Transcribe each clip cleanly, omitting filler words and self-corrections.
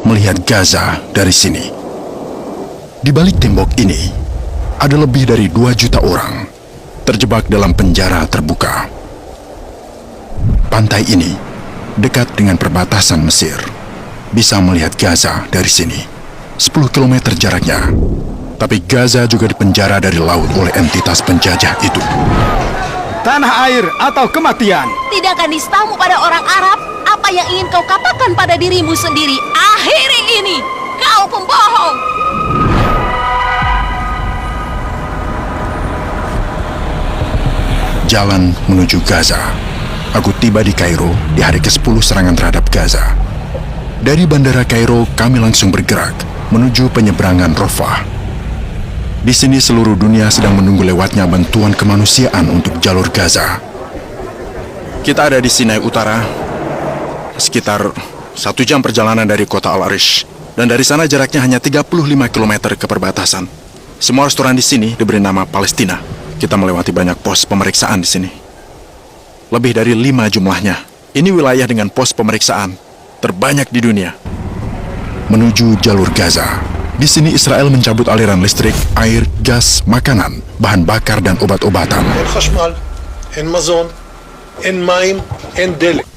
melihat Gaza dari sini. Di balik tembok ini, ada lebih dari 2 juta orang terjebak dalam penjara terbuka. Pantai ini dekat dengan perbatasan Mesir. Bisa melihat Gaza dari sini. 10 km jaraknya. Tapi Gaza juga dipenjara dari laut oleh entitas penjajah itu. Tanah air atau kematian. Tidakkah nistamu pada orang Arab? Apa yang ingin kau katakan pada dirimu sendiri? Akhiri ini! Kau pembohong! Jalan menuju Gaza. Aku tiba di Kairo di hari ke-10 serangan terhadap Gaza. Dari bandara Kairo, kami langsung bergerak menuju penyeberangan Rafah. Di sini seluruh dunia sedang menunggu lewatnya bantuan kemanusiaan untuk jalur Gaza. Kita ada di Sinai Utara, sekitar 1 jam perjalanan dari kota Al-Arish. Dan dari sana jaraknya hanya 35 km ke perbatasan. Semua restoran di sini diberi nama Palestina. Kita melewati banyak pos pemeriksaan di sini. Lebih dari 5 jumlahnya. Ini wilayah dengan pos pemeriksaan terbanyak di dunia. Menuju jalur Gaza. Di sini Israel mencabut aliran listrik, air, gas, makanan, bahan bakar dan obat-obatan.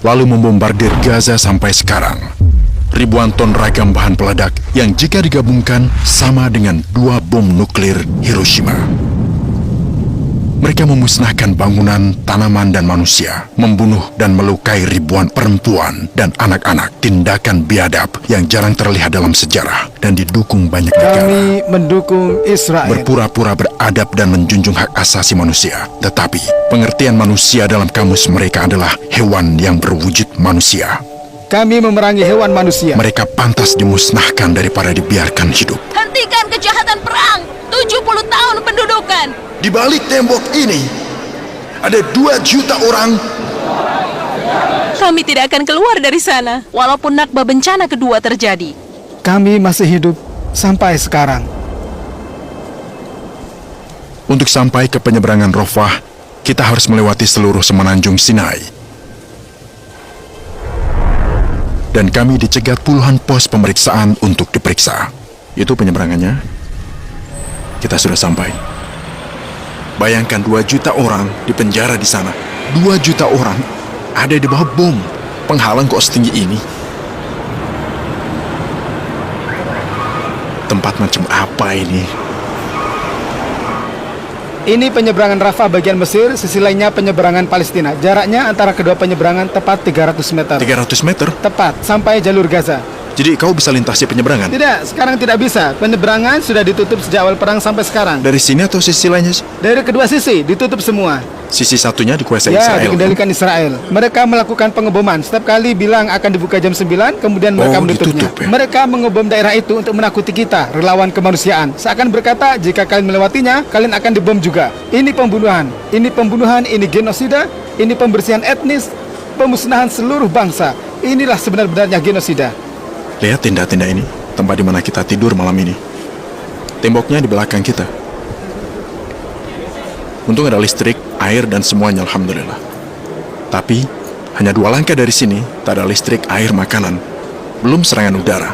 Lalu membombardir Gaza sampai sekarang. Ribuan ton ragam bahan peledak yang jika digabungkan sama dengan 2 bom nuklir Hiroshima. Mereka memusnahkan bangunan, tanaman, dan manusia, membunuh dan melukai ribuan perempuan dan anak-anak. Tindakan biadab yang jarang terlihat dalam sejarah dan didukung banyak negara. Kami mendukung Israel. Berpura-pura beradab dan menjunjung hak asasi manusia. Tetapi, pengertian manusia dalam kamus mereka adalah hewan yang berwujud manusia. Kami memerangi hewan manusia. Mereka pantas dimusnahkan daripada dibiarkan hidup. Hentikan kejahatan perang! 70 tahun pendudukan! Di balik tembok ini, ada 2 juta orang. Kami tidak akan keluar dari sana, walaupun nakba bencana kedua terjadi. Kami masih hidup sampai sekarang. Untuk sampai ke penyeberangan Rafah, kita harus melewati seluruh semenanjung Sinai. Dan kami dicegat puluhan pos pemeriksaan untuk diperiksa. Itu penyeberangannya. Kita sudah sampai. Bayangkan 2 juta orang di penjara di sana. 2 juta orang ada di bawah bom. Penghalang kok setinggi ini? Tempat macam apa ini? Ini penyeberangan Rafah bagian Mesir, sisi lainnya penyeberangan Palestina. Jaraknya antara kedua penyeberangan tepat 300 meter. 300 meter? Tepat, sampai jalur Gaza. Jadi kau bisa lintasi penyeberangan? Tidak, sekarang tidak bisa. Penyeberangan sudah ditutup sejak awal perang sampai sekarang. Dari sini atau sisi lainnya? Dari kedua sisi, ditutup semua. Sisi satunya dikuasai Ya, Israel. dikendalikan Israel. Mereka melakukan pengeboman. Setiap kali bilang akan dibuka jam 9, kemudian mereka menutupnya. Ditutup, ya? Mereka mengebom daerah itu untuk menakuti kita, relawan kemanusiaan. Seakan berkata, jika kalian melewatinya, kalian akan dibom juga. Ini pembunuhan. Ini genosida. Ini pembersihan etnis. Pemusnahan seluruh bangsa. Inilah sebenar-benarnya genosida. Lihat tenda-tenda ini, tempat di mana kita tidur malam ini. Temboknya di belakang kita. Untung ada listrik, air, dan semuanya, alhamdulillah. Tapi, hanya 2 langkah dari sini, tak ada listrik, air, makanan. Belum serangan udara.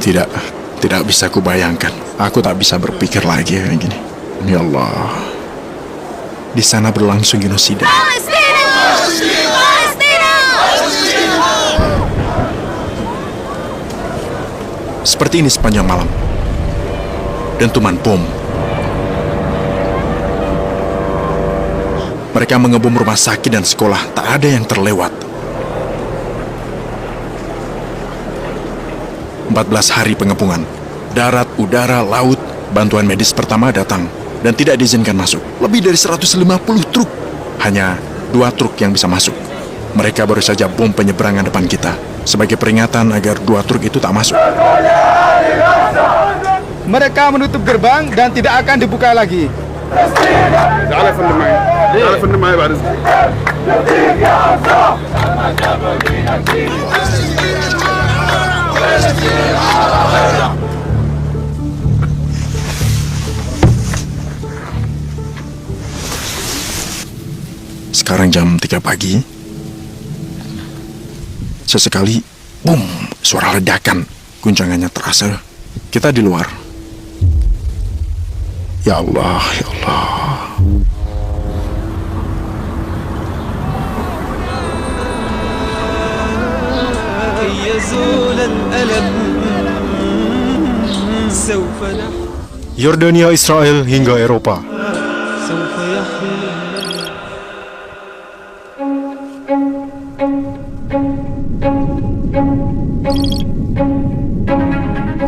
Tidak bisa kubayangkan. Aku tak bisa berpikir lagi kayak gini. Ya Allah. Di sana berlangsung genosida. Palestina! Palestina! Seperti ini sepanjang malam. Dentuman bom. Mereka mengebom rumah sakit dan sekolah. Tak ada yang terlewat. 14 hari pengepungan. Darat, udara, laut. Bantuan medis pertama datang dan tidak diizinkan masuk. Lebih dari 150 truk. Hanya 2 truk yang bisa masuk. Mereka baru saja bom penyeberangan depan kita. Sebagai peringatan agar 2 truk itu tak masuk. Mereka menutup gerbang dan tidak akan dibuka lagi. Sekarang jam 3 pagi. Sesekali, boom, suara ledakan. Guncangannya terasa. Kita di luar. Ya Allah, ya Allah. Yordania, Israel hingga Eropa.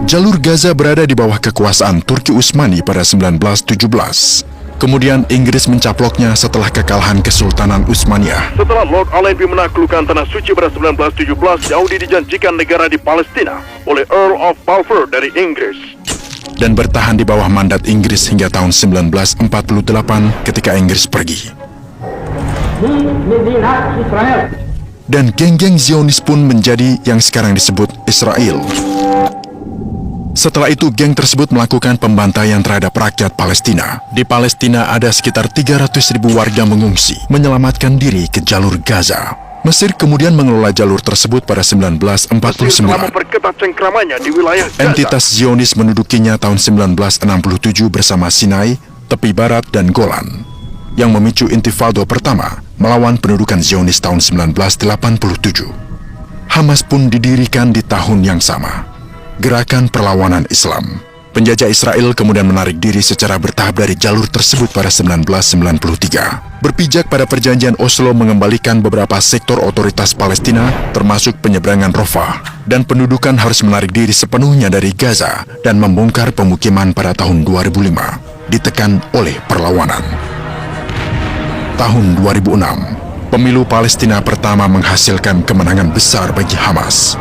Jalur Gaza berada di bawah kekuasaan Turki Utsmani pada 1917. Kemudian Inggris mencaploknya setelah kekalahan Kesultanan Utsmaniyah. Setelah Lord Allenby menaklukkan Tanah Suci pada 1917, Yahudi dijanjikan negara di Palestina oleh Earl of Balfour dari Inggris. Dan bertahan di bawah mandat Inggris hingga tahun 1948 ketika Inggris pergi. Dan geng-geng Zionis pun menjadi yang sekarang disebut Israel. Setelah itu, geng tersebut melakukan pembantaian terhadap rakyat Palestina. Di Palestina ada sekitar 300.000 warga mengungsi, menyelamatkan diri ke jalur Gaza. Mesir kemudian mengelola jalur tersebut pada 1949. Mesir telah memperketat cengkramannya di wilayah Gaza. Entitas Zionis mendudukinya tahun 1967 bersama Sinai, tepi barat, dan Golan, yang memicu Intifada pertama melawan pendudukan Zionis tahun 1987. Hamas pun didirikan di tahun yang sama. Gerakan Perlawanan Islam. Penjajah Israel kemudian menarik diri secara bertahap dari jalur tersebut pada 1993. Berpijak pada perjanjian Oslo mengembalikan beberapa sektor otoritas Palestina, termasuk penyeberangan Rafah, dan pendudukan harus menarik diri sepenuhnya dari Gaza dan membongkar pemukiman pada tahun 2005, ditekan oleh perlawanan. Tahun 2006, pemilu Palestina pertama menghasilkan kemenangan besar bagi Hamas.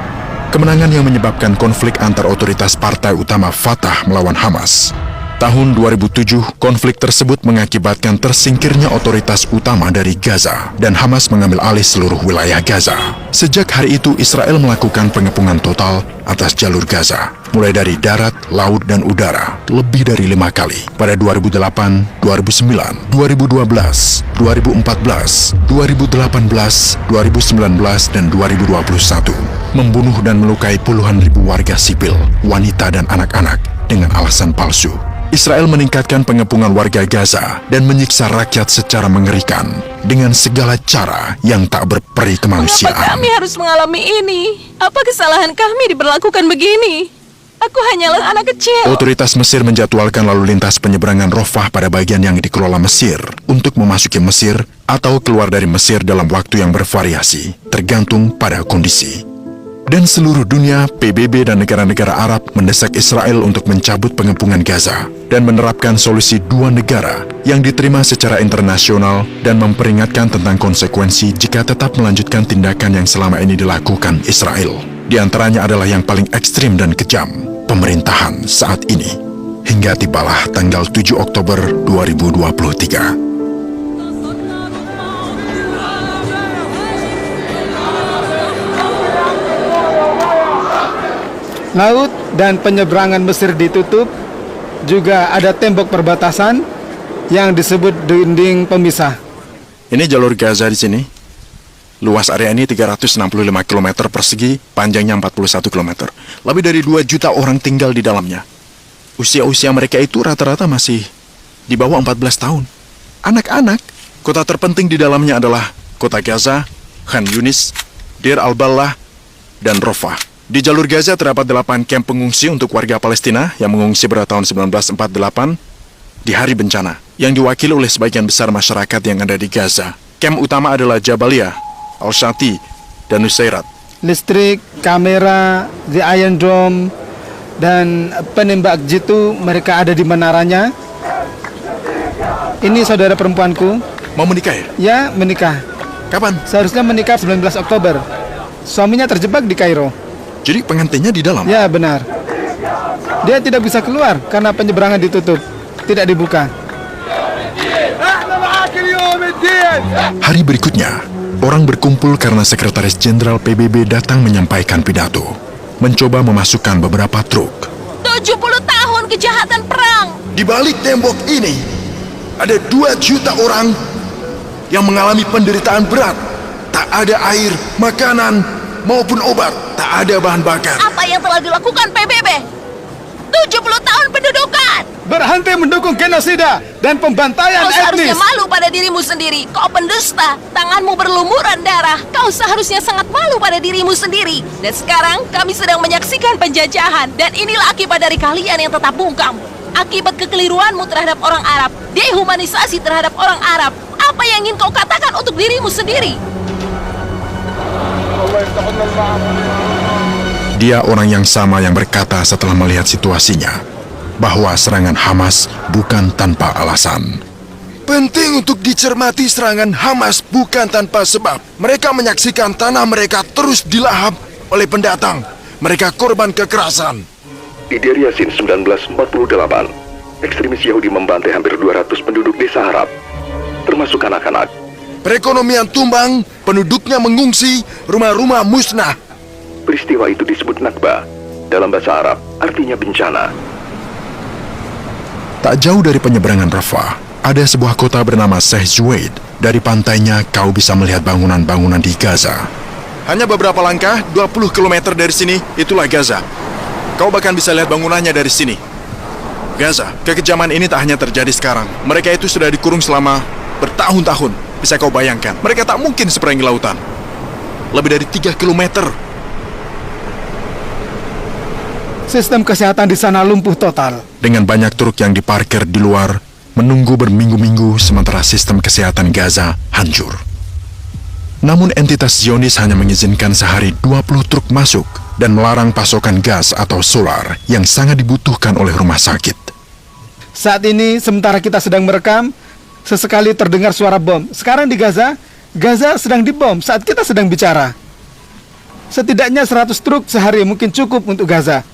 Kemenangan yang menyebabkan konflik antar otoritas partai utama Fatah melawan Hamas. Tahun 2007, konflik tersebut mengakibatkan tersingkirnya otoritas utama dari Gaza dan Hamas mengambil alih seluruh wilayah Gaza. Sejak hari itu, Israel melakukan pengepungan total atas jalur Gaza, mulai dari darat, laut, dan udara, lebih dari 5 kali. Pada 2008, 2009, 2012, 2014, 2018, 2019, dan 2021. Membunuh dan melukai puluhan ribu warga sipil, wanita, dan anak-anak dengan alasan palsu. Israel meningkatkan pengepungan warga Gaza dan menyiksa rakyat secara mengerikan dengan segala cara yang tak berperi kemanusiaan. Mengapa kami harus mengalami ini? Apa kesalahan kami diperlakukan begini? Aku hanyalah anak kecil. Otoritas Mesir menjadwalkan lalu lintas penyeberangan Rafah pada bagian yang dikelola Mesir untuk memasuki Mesir atau keluar dari Mesir dalam waktu yang bervariasi, tergantung pada kondisi. Dan seluruh dunia, PBB dan negara-negara Arab mendesak Israel untuk mencabut pengepungan Gaza dan menerapkan solusi dua negara yang diterima secara internasional dan memperingatkan tentang konsekuensi jika tetap melanjutkan tindakan yang selama ini dilakukan Israel. Di antaranya adalah yang paling ekstrim dan kejam, pemerintahan saat ini. Hingga tibalah tanggal 7 Oktober 2023. Laut dan penyeberangan Mesir ditutup. Juga ada tembok perbatasan yang disebut dinding pemisah. Ini jalur Gaza di sini. Luas area ini 365 km persegi, panjangnya 41 km. Lebih dari 2 juta orang tinggal di dalamnya. Usia-usia mereka itu rata-rata masih di bawah 14 tahun. Anak-anak, kota terpenting di dalamnya adalah kota Gaza, Khan Yunis, Deir al-Balah, dan Rafah. Di jalur Gaza terdapat 8 kamp pengungsi untuk warga Palestina yang mengungsi pada tahun 1948 di hari bencana, yang diwakili oleh sebagian besar masyarakat yang ada di Gaza. Kamp utama adalah Jabalia, Al-Shati, dan Nusairat. Listrik, kamera, The Iron Dome, dan penembak jitu mereka ada di menaranya. Ini saudara perempuanku. Mau menikah ya? Ya, menikah. Kapan? Seharusnya menikah 19 Oktober. Suaminya terjebak di Kairo. Jadi pengantinnya di dalam? Ya, benar. Dia tidak bisa keluar karena penyeberangan ditutup, tidak dibuka. Hari berikutnya, orang berkumpul karena Sekretaris Jenderal PBB datang menyampaikan pidato, mencoba memasukkan beberapa truk. 70 tahun kejahatan perang. Di balik tembok ini, ada 2 juta orang yang mengalami penderitaan berat. Tak ada air, makanan, maupun obat. Tak ada bahan bakar. Apa yang telah dilakukan PBB? 70 tahun pendudukan. Berhenti mendukung genosida dan pembantaian Kau seharusnya etnis. malu pada dirimu sendiri. Kau pendusta, tanganmu berlumuran darah. Kau seharusnya sangat malu pada dirimu sendiri. Dan sekarang kami sedang menyaksikan penjajahan. Dan inilah akibat dari kalian yang tetap bungkam. Akibat kekeliruanmu terhadap orang Arab, dehumanisasi terhadap orang Arab. Apa yang ingin kau katakan untuk dirimu sendiri? Dia orang yang sama yang berkata setelah melihat situasinya bahwa serangan Hamas bukan tanpa alasan. Penting untuk dicermati serangan Hamas bukan tanpa sebab. Mereka menyaksikan tanah mereka terus dilahap oleh pendatang. Mereka korban kekerasan. Di Deir Yassin 1948, ekstremis Yahudi membantai hampir 200 penduduk desa Arab, termasuk anak-anak. Perekonomian tumbang, penduduknya mengungsi, rumah-rumah musnah. Peristiwa itu disebut Nakba. Dalam bahasa Arab, artinya bencana. Tak jauh dari penyeberangan Rafah, ada sebuah kota bernama Sheikh Zuweid. Dari pantainya kau bisa melihat bangunan-bangunan di Gaza. Hanya beberapa langkah, 20 km dari sini, itulah Gaza. Kau bahkan bisa lihat bangunannya dari sini. Gaza, kekejaman ini tak hanya terjadi sekarang. Mereka itu sudah dikurung selama bertahun-tahun. Bisa kau bayangkan, mereka tak mungkin seperangi lautan. Lebih dari 3 kilometer. Sistem kesehatan di sana lumpuh total. Dengan banyak truk yang diparkir di luar, menunggu berminggu-minggu sementara sistem kesehatan Gaza hancur. Namun entitas Zionis hanya mengizinkan sehari 20 truk masuk dan melarang pasokan gas atau solar yang sangat dibutuhkan oleh rumah sakit. Saat ini, sementara kita sedang merekam, sesekali terdengar suara bom. Sekarang di Gaza, Gaza sedang dibom saat kita sedang bicara. Setidaknya 100 truk sehari mungkin cukup untuk Gaza.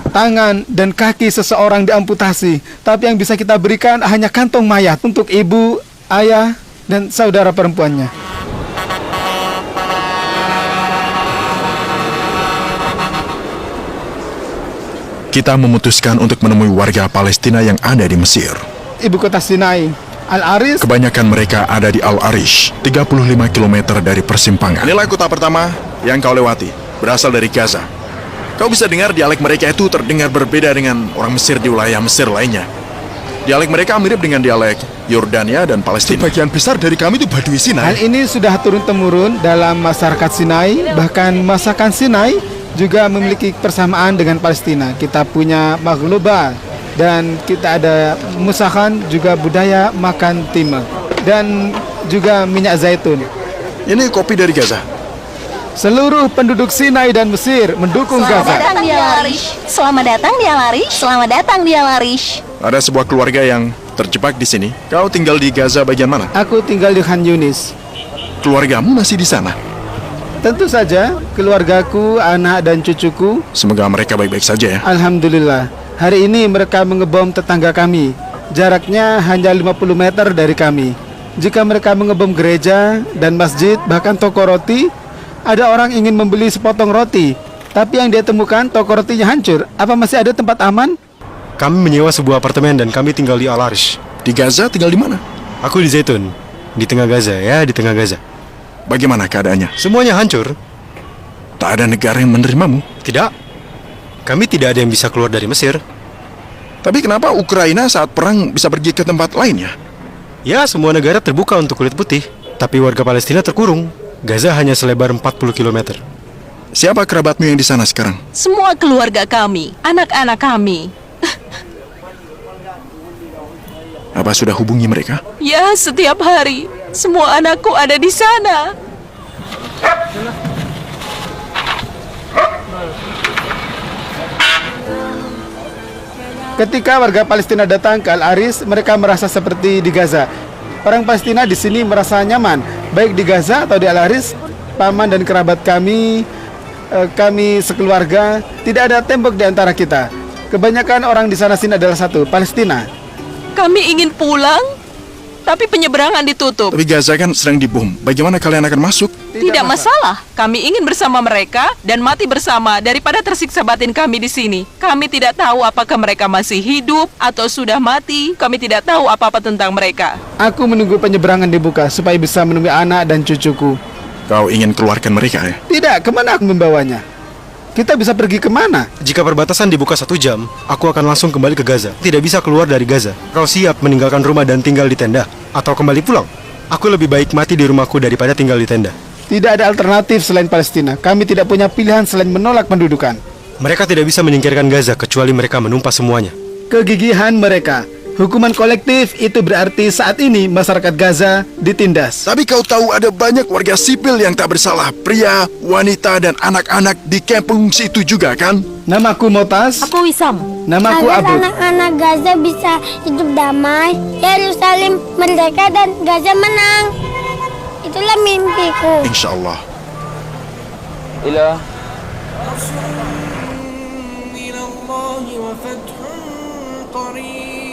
Tangan dan kaki seseorang diamputasi, tapi yang bisa kita berikan hanya kantong mayat untuk ibu, ayah, dan saudara perempuannya. Kita memutuskan untuk menemui warga Palestina yang ada di Mesir. Ibu kota Sinai, Al-Aris. Kebanyakan mereka ada di Al-Arish, 35 km dari persimpangan. Inilah kota pertama yang kau lewati, berasal dari Gaza. Kau bisa dengar dialek mereka itu terdengar berbeda dengan orang Mesir di wilayah Mesir lainnya. Dialek mereka mirip dengan dialek Yordania dan Palestina. Sebagian besar dari kami itu Badui Hal Sinai. ini sudah turun-temurun dalam masyarakat Sinai, bahkan masakan Sinai juga memiliki persamaan dengan Palestina. Kita punya maghluba dan kita ada musakan, juga budaya makan timah dan juga minyak zaitun. Ini kopi dari Gaza. Seluruh penduduk Sinai dan Mesir mendukung Gaza. datang di Al-Arish. Selamat datang di Al-Arish. Selamat datang di Al-Arish. Ada sebuah keluarga yang terjebak di sini. Kau tinggal di Gaza bagian mana? Aku tinggal di Khan Yunis. Keluargamu masih di sana. Tentu saja, keluargaku, anak dan cucuku, Semoga mereka baik-baik saja ya. alhamdulillah. Hari ini mereka mengebom tetangga kami. Jaraknya hanya 50 meter dari kami. Jika mereka mengebom gereja dan masjid, bahkan toko roti, ada orang ingin membeli sepotong roti, tapi yang dia temukan toko rotinya hancur. Apa masih ada tempat aman? Kami menyewa sebuah apartemen dan kami tinggal di Al-Arish. Di Gaza tinggal di mana? Aku di Zaitun, di tengah Gaza, ya di tengah Gaza. Bagaimana keadaannya? Semuanya hancur. Tak ada negara yang menerimamu. Tidak. Kami tidak ada yang bisa keluar dari Mesir. Tapi kenapa Ukraina saat perang bisa pergi ke tempat lain ya? Ya, semua negara terbuka untuk kulit putih, tapi warga Palestina terkurung. Gaza hanya selebar 40 km. Siapa kerabatmu yang di sana sekarang? Semua keluarga kami, anak-anak kami. Apa sudah hubungi mereka? Ya, setiap hari. Semua anakku ada di sana. Ketika warga Palestina datang ke Al-Aris, mereka merasa seperti di Gaza. Orang Palestina di sini merasa nyaman, baik di Gaza atau di Al-Aris. Paman dan kerabat kami, kami sekeluarga, tidak ada tembok di antara kita. Kebanyakan orang di sana sini adalah satu, Palestina. Kami ingin pulang, tapi penyeberangan ditutup. Tapi Gaza kan sedang dibom. Bagaimana kalian akan masuk? Tidak masalah. Kami ingin bersama mereka dan mati bersama daripada tersiksa batin kami di sini. Kami tidak tahu apakah mereka masih hidup atau sudah mati. Kami tidak tahu apa-apa tentang mereka. Aku menunggu penyeberangan dibuka supaya bisa menemui anak dan cucuku. Kau ingin keluarkan mereka ya? Tidak, kemana aku membawanya? Kita bisa pergi kemana? Jika perbatasan dibuka 1 jam, aku akan langsung kembali ke Gaza. Tidak bisa keluar dari Gaza. Kau siap meninggalkan rumah dan tinggal di tenda? Atau kembali pulang? Aku lebih baik mati di rumahku daripada tinggal di tenda. Tidak ada alternatif selain Palestina. Kami tidak punya pilihan selain menolak pendudukan. Mereka tidak bisa menyingkirkan Gaza kecuali mereka menumpas semuanya. Kegigihan mereka. Hukuman kolektif itu berarti saat ini masyarakat Gaza ditindas. Tapi kau tahu ada banyak warga sipil yang tak bersalah. Pria, wanita, dan anak-anak di kamp pengungsi itu juga kan? Namaku Motas. Aku Wisam. Namaku Agar Abud. anak-anak Gaza bisa hidup damai, Yerusalem merdeka dan Gaza menang. Itulah mimpiku. Insya Allah. إلى من الله وفتح قريب